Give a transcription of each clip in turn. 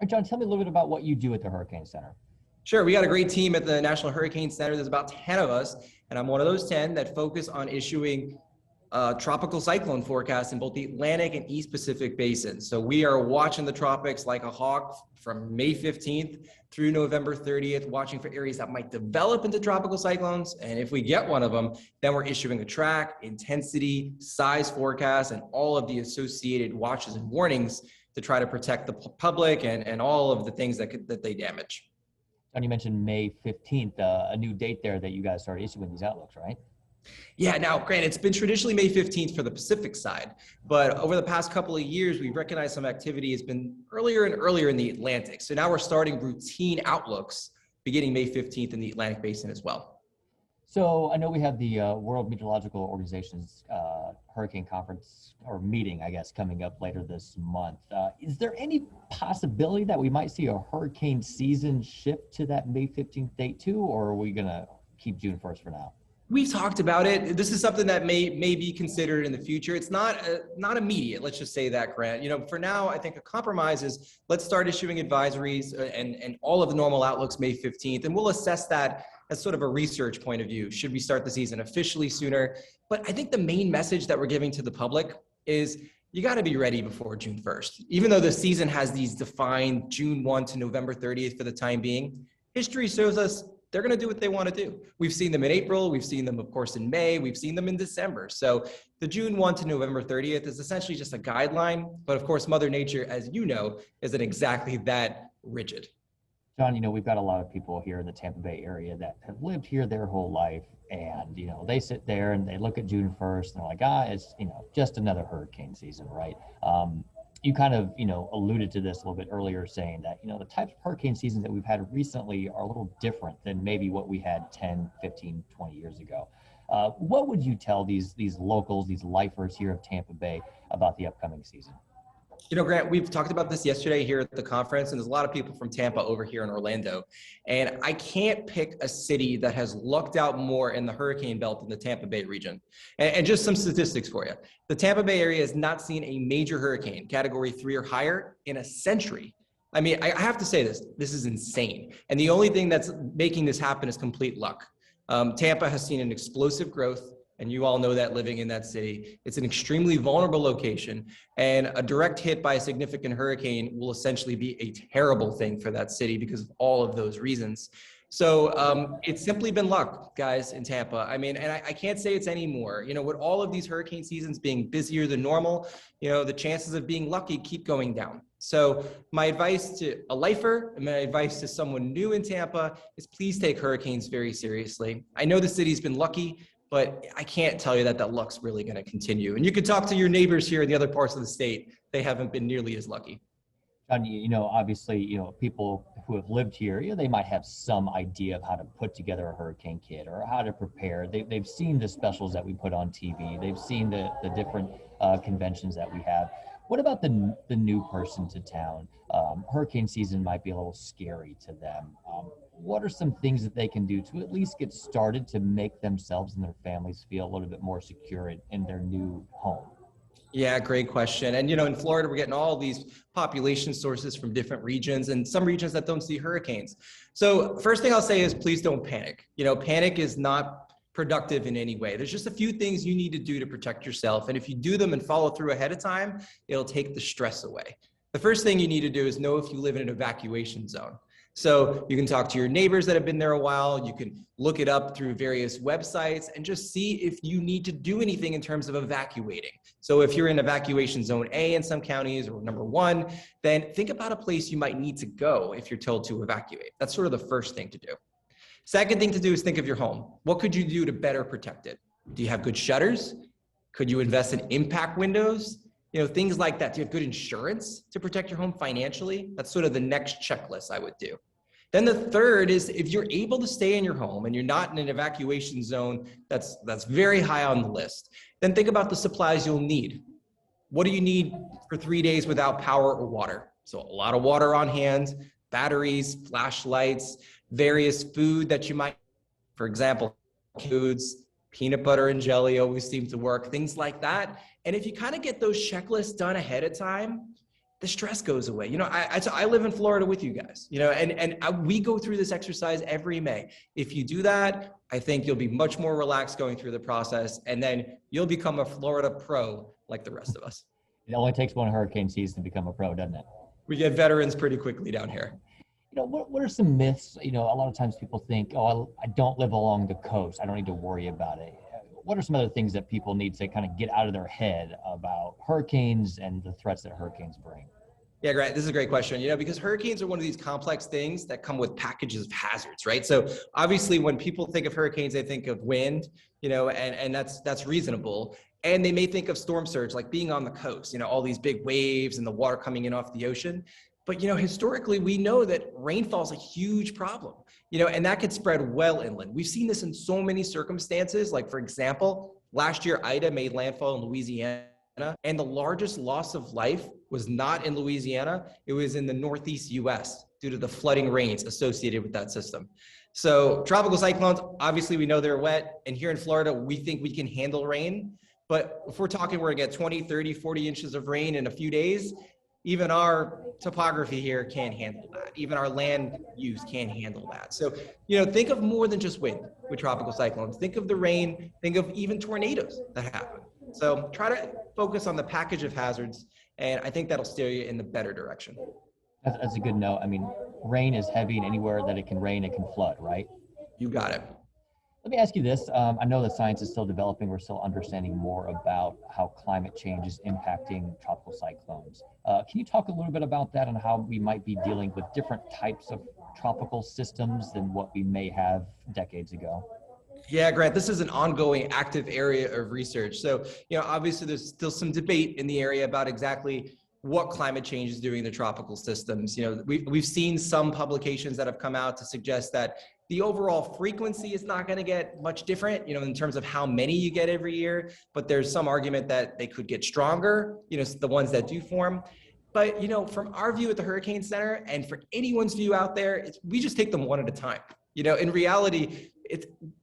John, tell me a little bit about what you do at the Hurricane Center. Sure. We got a great team at the National Hurricane Center. There's about 10 of us, and I'm one of those 10 that focus on issuing tropical cyclone forecasts in both the Atlantic and East Pacific basins. So we are watching the tropics like a hawk from May 15th through November 30th, watching for areas that might develop into tropical cyclones. And if we get one of them, then we're issuing a track, intensity, size forecast, and all of the associated watches and warnings to try to protect the public and all of the things that they damage. John, you mentioned May 15th, a new date there that you guys started issuing these outlooks, right? Yeah, now, granted, it's been traditionally May 15th for the Pacific side, but over the past couple of years, we've recognized some activity has been earlier and earlier in the Atlantic. So now we're starting routine outlooks beginning May 15th in the Atlantic Basin as well. So I know we have the World Meteorological Organization's hurricane conference or meeting, I guess, coming up later this month. Is there any possibility that we might see a hurricane season shift to that May 15th date too, or are we going to keep June 1st for now? We've talked about it. This is something that may be considered in the future. It's not immediate. Let's just say that, Grant. You know, for now, I think a compromise is let's start issuing advisories and all of the normal outlooks May 15th, and we'll assess that as sort of a research point of view. Should we start the season officially sooner? But I think the main message that we're giving to the public is you got to be ready before June 1st. Even though the season has these defined June 1 to November 30th for the time being, history shows us they're going to do what they want to do. We've seen them in April. We've seen them, of course, in May. We've seen them in December. So the June 1 to November 30th is essentially just a guideline. But of course, Mother Nature, as you know, isn't exactly that rigid. John, you know, we've got a lot of people here in the Tampa Bay area that have lived here their whole life. And, you know, they sit there and they look at June 1st and they're like, it's, you know, just another hurricane season, right? You kind of, you know, alluded to this a little bit earlier saying that, you know, the types of hurricane seasons that we've had recently are a little different than maybe what we had 10, 15, 20 years ago. What would you tell these locals, these lifers here of Tampa Bay about the upcoming season? You know, Grant, we've talked about this yesterday here at the conference, and there's a lot of people from Tampa over here in Orlando. And I can't pick a city that has lucked out more in the hurricane belt than the Tampa Bay region. And just some statistics for you. The Tampa Bay area has not seen a major hurricane, category 3 or higher, in a century. I mean, I have to say this is insane. And the only thing that's making this happen is complete luck. Tampa has seen an explosive growth. And you all know that living in that city. It's an extremely vulnerable location, and a direct hit by a significant hurricane will essentially be a terrible thing for that city because of all of those reasons. So it's simply been luck, guys, in Tampa. I mean, and I can't say it's any more. You know, with all of these hurricane seasons being busier than normal, you know, the chances of being lucky keep going down. So my advice to a lifer and my advice to someone new in Tampa is please take hurricanes very seriously. I know the city's been lucky, but I can't tell you that luck's really going to continue. And you could talk to your neighbors here in the other parts of the state. They haven't been nearly as lucky. John, you know, obviously, you know, people who have lived here, you know, they might have some idea of how to put together a hurricane kit or how to prepare. They've seen the specials that we put on TV. They've seen the different conventions that we have. What about the new person to town? Hurricane season might be a little scary to them. What are some things that they can do to at least get started to make themselves and their families feel a little bit more secure in their new home? Yeah, great question. And, you know, in Florida, we're getting all these population sources from different regions and some regions that don't see hurricanes. So first thing I'll say is please don't panic. You know, panic is not productive in any way. There's just a few things you need to do to protect yourself. And if you do them and follow through ahead of time, it'll take the stress away. The first thing you need to do is know if you live in an evacuation zone. So you can talk to your neighbors that have been there a while. You can look it up through various websites and just see if you need to do anything in terms of evacuating. So if you're in evacuation zone A in some counties or number 1, then think about a place you might need to go if you're told to evacuate. That's sort of the first thing to do. Second thing to do is think of your home. What could you do to better protect it? Do you have good shutters? Could you invest in impact windows? You know, things like that. Do you have good insurance to protect your home financially? That's sort of the next checklist I would do. Then the third is if you're able to stay in your home and you're not in an evacuation zone that's very high on the list, then think about the supplies you'll need. What do you need for 3 days without power or water? So a lot of water on hand, batteries, flashlights, various food that you might, for example, foods, peanut butter and jelly always seem to work, things like that. And if you kind of get those checklists done ahead of time, the stress goes away. I live in Florida with you guys, we go through this exercise every May. If you do that, I think you'll be much more relaxed going through the process, and then you'll become a Florida pro like the rest of us. It only takes one hurricane season to become a pro, doesn't it? We get veterans pretty quickly down here. What are some myths? A lot of times people think, oh, I don't live along the coast, I don't need to worry about it. What are some other things that people need to kind of get out of their head about hurricanes and the threats that hurricanes bring? Yeah, great. This is a great question. Because hurricanes are one of these complex things that come with packages of hazards, right? So obviously when people think of hurricanes, they think of wind, and that's reasonable. And they may think of storm surge, like being on the coast, all these big waves and the water coming in off the ocean. But, historically, we know that rainfall is a huge problem, and that could spread well inland. We've seen this in so many circumstances. Like, for example, last year, Ida made landfall in Louisiana, and the largest loss of life was not in Louisiana. It was in the Northeast US due to the flooding rains associated with that system. So tropical cyclones, obviously, we know they're wet. And here in Florida, we think we can handle rain. But if we're talking, we're gonna get 20, 30, 40 inches of rain in a few days. Even our topography here can't handle that. Even our land use can't handle that. So, think of more than just wind with tropical cyclones. Think of the rain, think of even tornadoes that happen. So try to focus on the package of hazards, and I think that'll steer you in the better direction. That's a good note. I mean, rain is heavy, and anywhere that it can rain, it can flood, right? You got it. Let me ask you this. I know that science is still developing. We're still understanding more about how climate change is impacting tropical cyclones. Can you talk a little bit about that and how we might be dealing with different types of tropical systems than what we may have decades ago? Yeah, Grant, this is an ongoing active area of research. So, obviously there's still some debate in the area about exactly what climate change is doing to tropical systems. We've seen some publications that have come out to suggest that the overall frequency is not going to get much different, in terms of how many you get every year, but there's some argument that they could get stronger, the ones that do form. But, from our view at the Hurricane Center and for anyone's view out there, we just take them one at a time. In reality,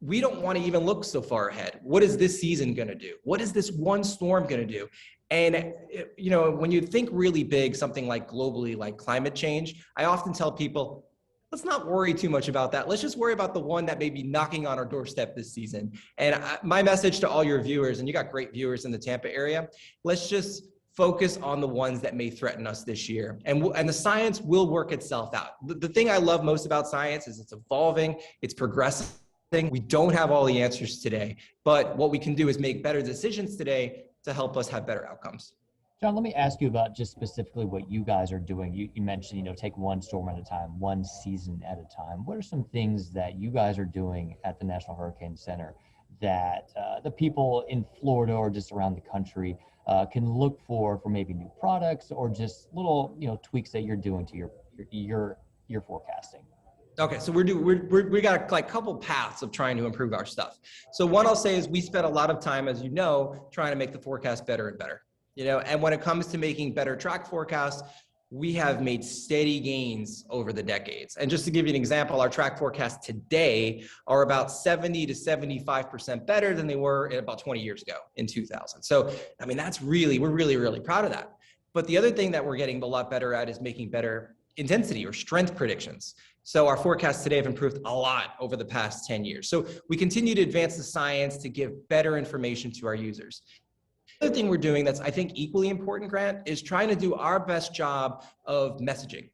we don't want to even look so far ahead. What is this season going to do? What is this one storm going to do? And, when you think really big, something like globally, like climate change, I often tell people, let's not worry too much about that. Let's just worry about the one that may be knocking on our doorstep this season. And my message to all your viewers, and you got great viewers in the Tampa area, let's just focus on the ones that may threaten us this year. And the science will work itself out. The thing I love most about science is it's evolving, it's progressing. We don't have all the answers today, but what we can do is make better decisions today to help us have better outcomes. John, let me ask you about just specifically what you guys are doing. You mentioned, take one storm at a time, one season at a time. What are some things that you guys are doing at the National Hurricane Center that the people in Florida or just around the country can look for maybe new products or just little, tweaks that you're doing to your forecasting? Okay, so we got a couple paths of trying to improve our stuff. So one I'll say is we spent a lot of time, as you know, trying to make the forecast better and better. And when it comes to making better track forecasts, we have made steady gains over the decades. And just to give you an example, our track forecasts today are about 70 to 75% better than they were about 20 years ago in 2000. So, we're really proud of that. But the other thing that we're getting a lot better at is making better intensity or strength predictions. So our forecasts today have improved a lot over the past 10 years. So we continue to advance the science to give better information to our users. The other thing we're doing that's, I think, equally important, Grant, is trying to do our best job of messaging,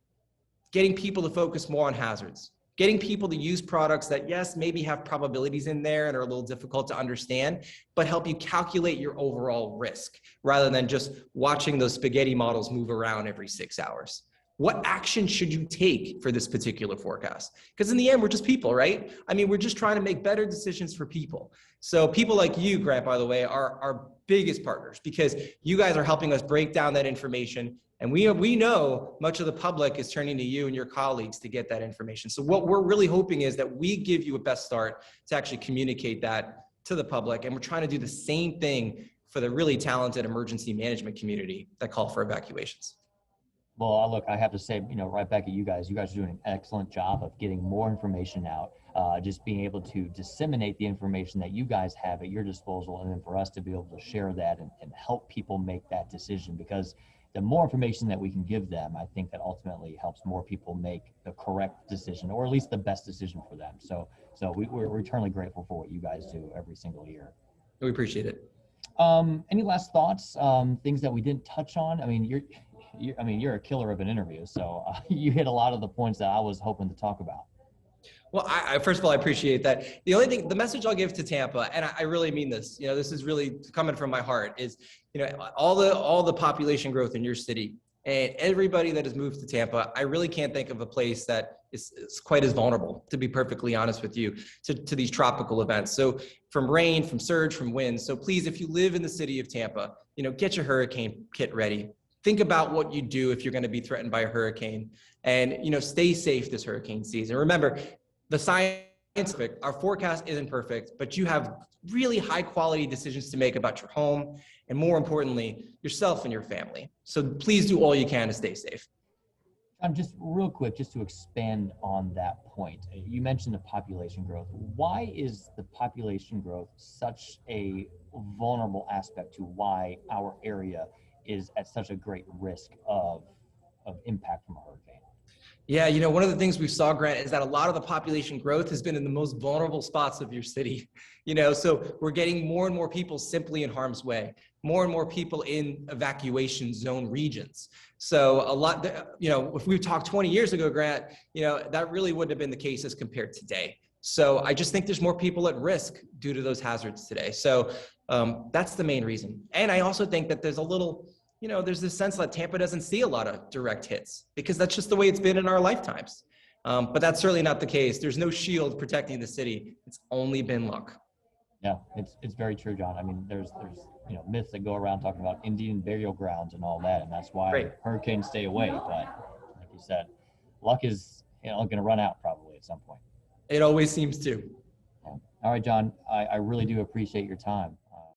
getting people to focus more on hazards, getting people to use products that, yes, maybe have probabilities in there and are a little difficult to understand, but help you calculate your overall risk rather than just watching those spaghetti models move around every 6 hours. What action should you take for this particular forecast? Because in the end, we're just people, right? We're just trying to make better decisions for people. So people like you, Grant, by the way, are our biggest partners because you guys are helping us break down that information. And we know much of the public is turning to you and your colleagues to get that information. So what we're really hoping is that we give you a best start to actually communicate that to the public. And we're trying to do the same thing for the really talented emergency management community that call for evacuations. Well, look, I have to say, right back at you guys are doing an excellent job of getting more information out, just being able to disseminate the information that you guys have at your disposal, and then for us to be able to share that and help people make that decision. Because the more information that we can give them, I think that ultimately helps more people make the correct decision, or at least the best decision for them. So we're eternally grateful for what you guys do every single year. We appreciate it. Any last thoughts? Things that we didn't touch on? I mean, you're a killer of an interview, so you hit a lot of the points that I was hoping to talk about. Well, I first of all, I appreciate that. The only thing, the message I'll give to Tampa, and I really mean this, this is really coming from my heart, is, all the population growth in your city and everybody that has moved to Tampa, I really can't think of a place that is quite as vulnerable, to be perfectly honest with you, to these tropical events. So from rain, from surge, from wind. So please, if you live in the city of Tampa, get your hurricane kit ready. Think about what you do if you're going to be threatened by a hurricane, and, stay safe this hurricane season. Remember, the scientific, our forecast isn't perfect, but you have really high quality decisions to make about your home, and more importantly, yourself and your family. So please do all you can to stay safe. John, just real quick, just to expand on that point, you mentioned the population growth. Why is the population growth such a vulnerable aspect to why our area is at such a great risk of impact from a hurricane? Yeah, one of the things we saw, Grant, is that a lot of the population growth has been in the most vulnerable spots of your city. So we're getting more and more people simply in harm's way, more and more people in evacuation zone regions. So a lot, if we talked 20 years ago, Grant, that really wouldn't have been the case as compared to today. So I just think there's more people at risk due to those hazards today. So that's the main reason. And I also think that there's a little, there's this sense that Tampa doesn't see a lot of direct hits because that's just the way it's been in our lifetimes. But that's certainly not the case. There's no shield protecting the city. It's only been luck. Yeah, it's very true, John. I mean, there's myths that go around talking about Indian burial grounds and all that, and that's why hurricanes stay away. But like you said, luck is going to run out probably at some point. It always seems to. Yeah. All right, John, I really do appreciate your time.